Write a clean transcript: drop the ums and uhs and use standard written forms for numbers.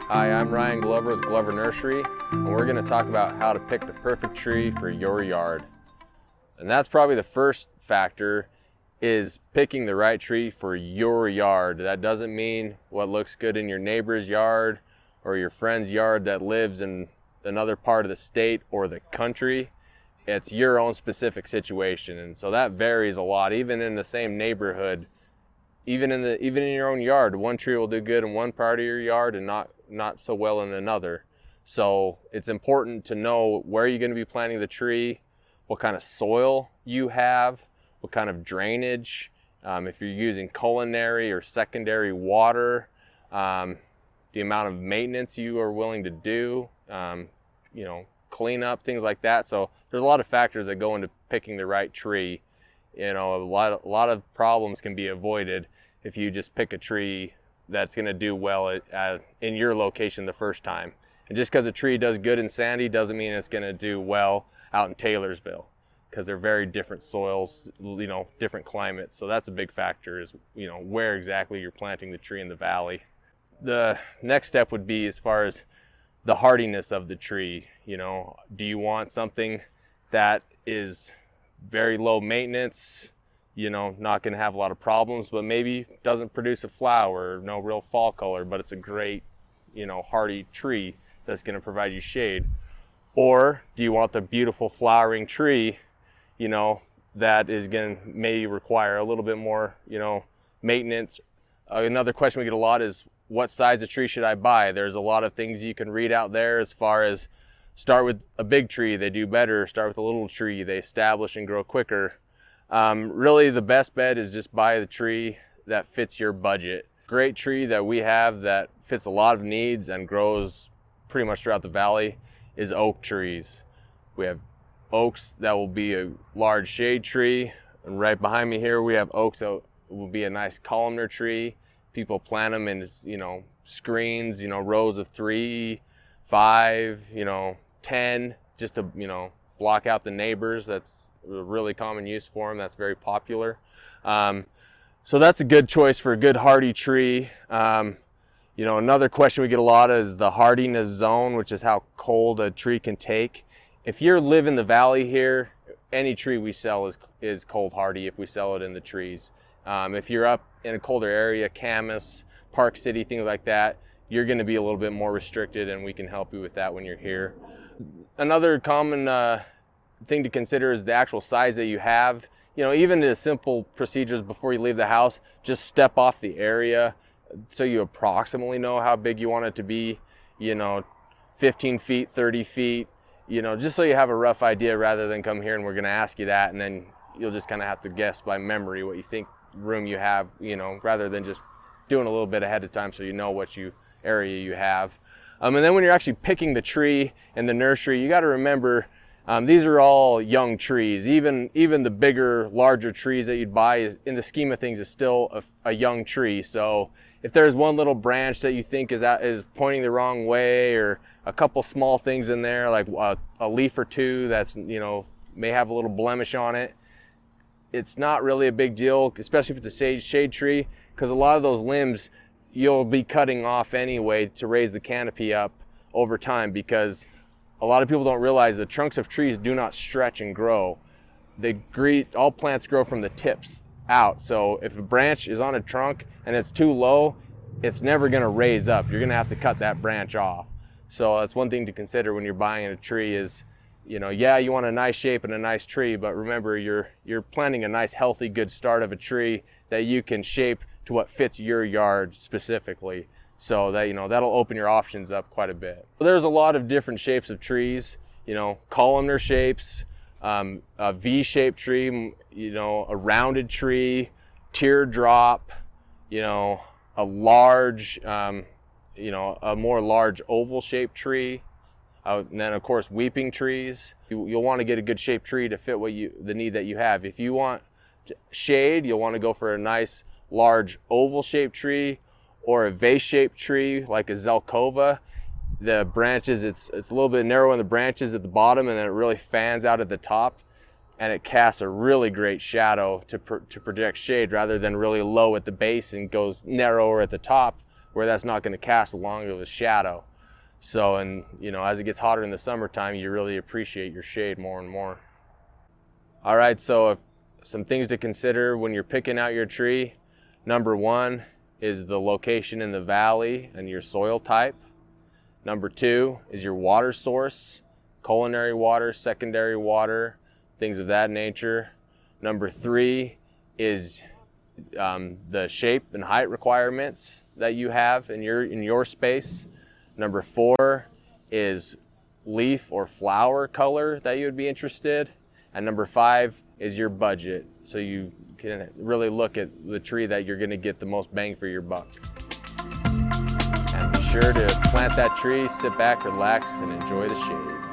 Hi, I'm Ryan Glover with Glover Nursery, and we're going to talk about how to pick the perfect tree for your yard. And that's probably the first factor, is picking the right tree for your yard. That doesn't mean what looks good in your neighbor's yard or your friend's yard that lives in another part of the state or the country. It's your own specific situation, and so that varies a lot. Even in the same neighborhood, even in your own yard, one tree will do good in one part of your yard and not so well in another. So it's important to know where you're going to be planting the tree, what kind of soil you have, what kind of drainage, if you're using culinary or secondary water, the amount of maintenance you are willing to do, clean up, things like that. So there's a lot of factors that go into picking the right tree. A lot of problems can be avoided if you just pick a tree that's going to do well in your location the first time. And just because a tree does good in Sandy doesn't mean it's going to do well out in Taylorsville, because they're very different soils, different climates. So that's a big factor, is where exactly you're planting the tree in the valley. The next step would be as far as the hardiness of the tree. Do you want something that is very low maintenance, not going to have a lot of problems, but maybe doesn't produce a flower, no real fall color, but it's a great, hardy tree that's going to provide you shade? Or do you want the beautiful flowering tree, that is going to maybe require a little bit more, maintenance? Another question we get a lot is, what size of tree should I buy? There's a lot of things you can read out there as far as, start with a big tree, they do better. Start with a little tree, they establish and grow quicker. Really the best bet is just buy the tree that fits your budget. Great tree that we have that fits a lot of needs and grows pretty much throughout the valley is oak trees. We have oaks that will be a large shade tree, and right behind me here we have oaks that will be a nice columnar tree. People plant them in screens, rows of 3, 5, 10, just to block out the neighbors. That's a really common use for them. That's very popular. So that's a good choice for a good hardy tree. Another question we get a lot is the hardiness zone, which is how cold a tree can take. If you live in the valley here, any tree we sell is cold hardy if we sell it in the trees. If you're up in a colder area, Camas, Park City, things like that, you're going to be a little bit more restricted, and we can help you with that when you're here. Another common thing to consider is the actual size that you have. Even the simple procedures before you leave the house, just step off the area so you approximately know how big you want it to be, 15 feet, 30 feet, just so you have a rough idea, rather than come here and we're going to ask you that and then you'll just kind of have to guess by memory what you think room you have, rather than just doing a little bit ahead of time so you know what area you have. And then when you're actually picking the tree in the nursery, you got to remember, these are all young trees. Even the bigger, larger trees that you'd buy, in the scheme of things, is still a young tree. So if there's one little branch that you think is pointing the wrong way, or a couple small things in there, like a leaf or two that's may have a little blemish on it, it's not really a big deal, especially if it's a shade tree, because a lot of those limbs you'll be cutting off anyway to raise the canopy up over time, because a lot of people don't realize the trunks of trees do not stretch and grow. All plants grow from the tips out. So if a branch is on a trunk and it's too low, it's never going to raise up. You're going to have to cut that branch off. So that's one thing to consider when you're buying a tree is, you want a nice shape and a nice tree, but remember, you're planting a nice, healthy, good start of a tree that you can shape to what fits your yard specifically. So that, that'll open your options up quite a bit. There's a lot of different shapes of trees, columnar shapes, a V-shaped tree, a rounded tree, teardrop, a large, a more large oval shaped tree. And then of course weeping trees. You'll want to get a good shaped tree to fit the need that you have. If you want shade, you'll want to go for a nice large oval shaped tree, or a vase-shaped tree like a Zelkova. The branches, it's a little bit narrow in the branches at the bottom, and then it really fans out at the top, and it casts a really great shadow to project shade, rather than really low at the base and goes narrower at the top. where that's not going to cast long of a shadow. So, and you know, as it gets hotter in the summertime, you really appreciate your shade more and more. All right, so some things to consider when you're picking out your tree. Number one is the location in the valley and your soil type. Number two is your water source, culinary water, secondary water, things of that nature. Number three is the shape and height requirements that you have in your space. Number four is leaf or flower color that you would be interested. And number five is your budget. So you can really look at the tree that you're gonna get the most bang for your buck. And be sure to plant that tree, sit back, relax, and enjoy the shade.